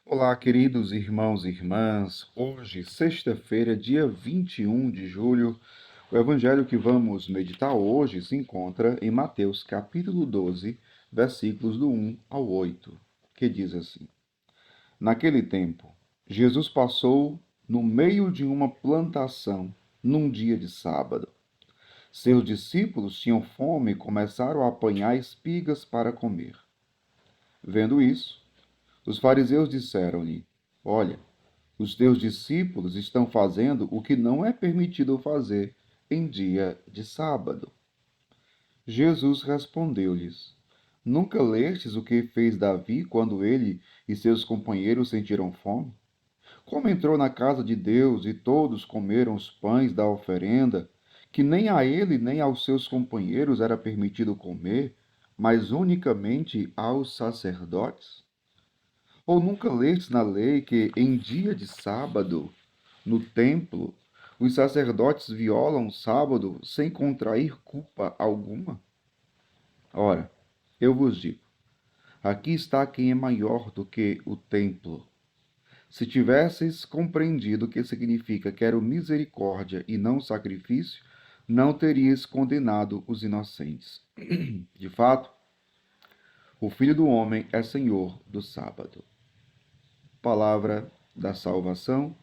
Olá, queridos irmãos e irmãs. Hoje, sexta-feira, dia 21 de julho, o evangelho que vamos meditar hoje se encontra em Mateus, capítulo 12, versículos do 1 ao 8, que diz assim: Naquele tempo, Jesus passou no meio de uma plantação, num dia de sábado. Seus discípulos tinham fome e começaram a apanhar espigas para comer. Vendo isso, os fariseus disseram-lhe: Olha, os teus discípulos estão fazendo o que não é permitido fazer em dia de sábado. Jesus respondeu-lhes: Nunca lestes o que fez Davi quando ele e seus companheiros sentiram fome? Como entrou na casa de Deus e todos comeram os pães da oferenda, que nem a ele nem aos seus companheiros era permitido comer, mas unicamente aos sacerdotes? Ou nunca lestes na lei que em dia de sábado, no templo, os sacerdotes violam o sábado sem contrair culpa alguma? Ora, eu vos digo, aqui está quem é maior do que o templo. Se tivesses compreendido o que significa quero misericórdia e não sacrifício, não terias condenado os inocentes. De fato, o Filho do Homem é Senhor do sábado. Palavra da salvação.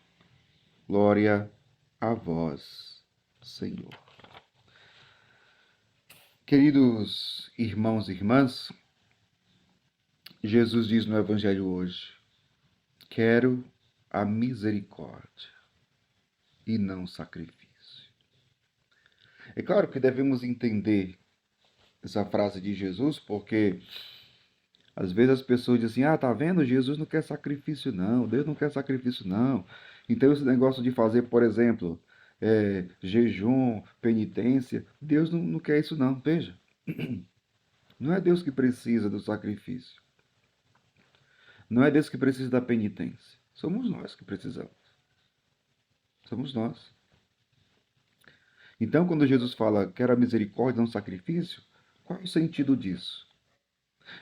Glória a vós, Senhor. Queridos irmãos e irmãs, Jesus diz no Evangelho hoje: quero a misericórdia e não sacrifício. É claro que devemos entender essa frase de Jesus, porque às vezes as pessoas dizem assim: tá vendo? Jesus não quer sacrifício, não. Deus não quer sacrifício, não. Então, esse negócio de fazer, por exemplo, jejum, penitência, Deus não quer isso, não. Veja, não é Deus que precisa do sacrifício. Não é Deus que precisa da penitência. Somos nós que precisamos. Somos nós. Então, quando Jesus fala quero a misericórdia, não sacrifício, qual é o sentido disso?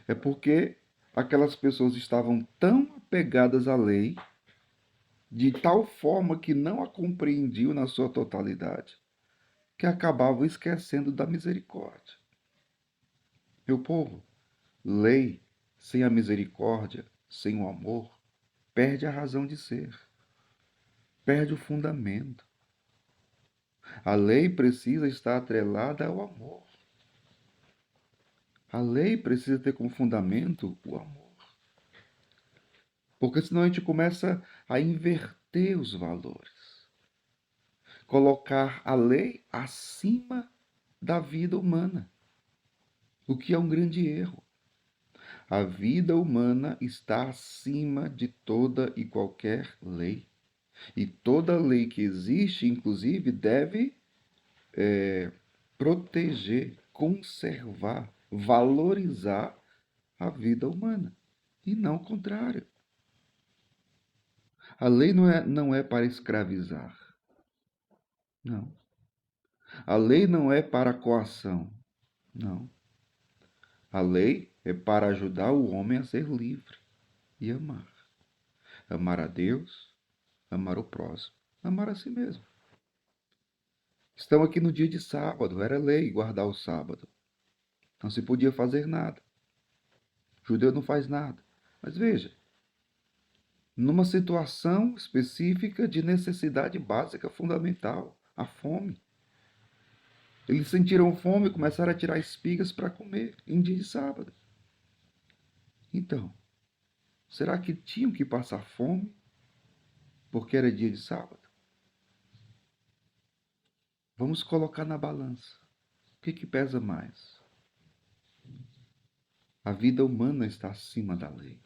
É porque aquelas pessoas estavam tão apegadas à lei, de tal forma que não a compreendiam na sua totalidade, que acabavam esquecendo da misericórdia. Meu povo, lei sem a misericórdia, sem o amor, perde a razão de ser, perde o fundamento. A lei precisa estar atrelada ao amor. A lei precisa ter como fundamento o amor. Porque senão a gente começa a inverter os valores. Colocar a lei acima da vida humana, o que é um grande erro. A vida humana está acima de toda e qualquer lei. E toda lei que existe, inclusive, deve proteger, conservar, valorizar a vida humana. E não o contrário. A lei não é para escravizar. Não. A lei não é para coação. Não. A lei é para ajudar o homem a ser livre e amar. Amar a Deus, amar o próximo, amar a si mesmo. Estamos aqui no dia de sábado, era lei guardar o sábado. Não se podia fazer nada. O judeu não faz nada. Mas veja, numa situação específica de necessidade básica, fundamental, a fome. Eles sentiram fome e começaram a tirar espigas para comer em dia de sábado. Então, será que tinham que passar fome porque era dia de sábado? Vamos colocar na balança. O que pesa mais? A vida humana está acima da lei.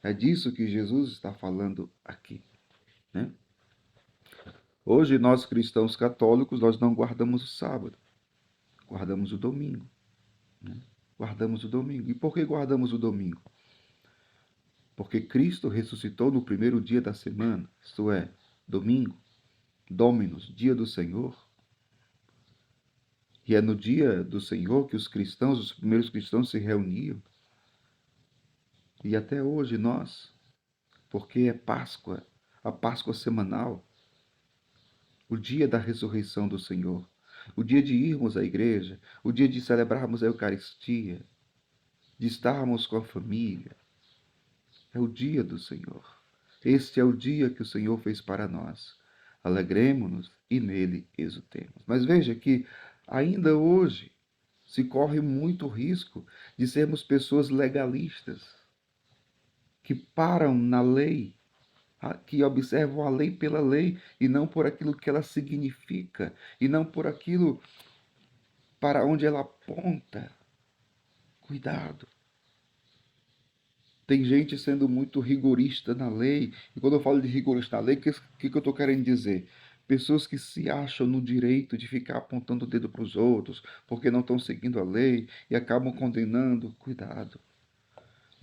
É disso que Jesus está falando aqui, né? Hoje, nós cristãos católicos, nós não guardamos o sábado, guardamos o domingo. Né? Guardamos o domingo. E por que guardamos o domingo? Porque Cristo ressuscitou no primeiro dia da semana, isto é, domingo, Dominus, dia do Senhor. E é no dia do Senhor que os cristãos, os primeiros cristãos se reuniam. E até hoje nós porque é Páscoa, a Páscoa semanal, o dia da ressurreição do Senhor, o dia de irmos à igreja, o dia de celebrarmos a Eucaristia, de estarmos com a família. É o dia do Senhor. Este é o dia que o Senhor fez para nós. Alegremo-nos e nele exultemos. Mas veja que ainda hoje se corre muito risco de sermos pessoas legalistas, que param na lei, que observam a lei pela lei e não por aquilo que ela significa, e não por aquilo para onde ela aponta. Cuidado. Tem gente sendo muito rigorista na lei. E quando eu falo de rigorista na lei, o que eu estou querendo dizer? Pessoas que se acham no direito de ficar apontando o dedo para os outros porque não estão seguindo a lei e acabam condenando. Cuidado.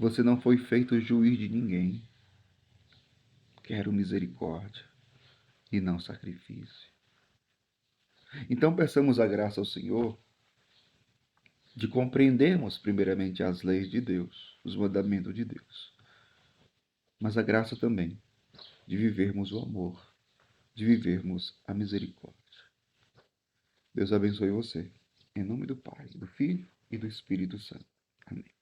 Você não foi feito juiz de ninguém. Quero misericórdia e não sacrifício. Então peçamos a graça ao Senhor de compreendermos primeiramente as leis de Deus, os mandamentos de Deus, mas a graça também de vivermos o amor, de vivermos a misericórdia. Deus abençoe você. Em nome do Pai, do Filho e do Espírito Santo. Amém.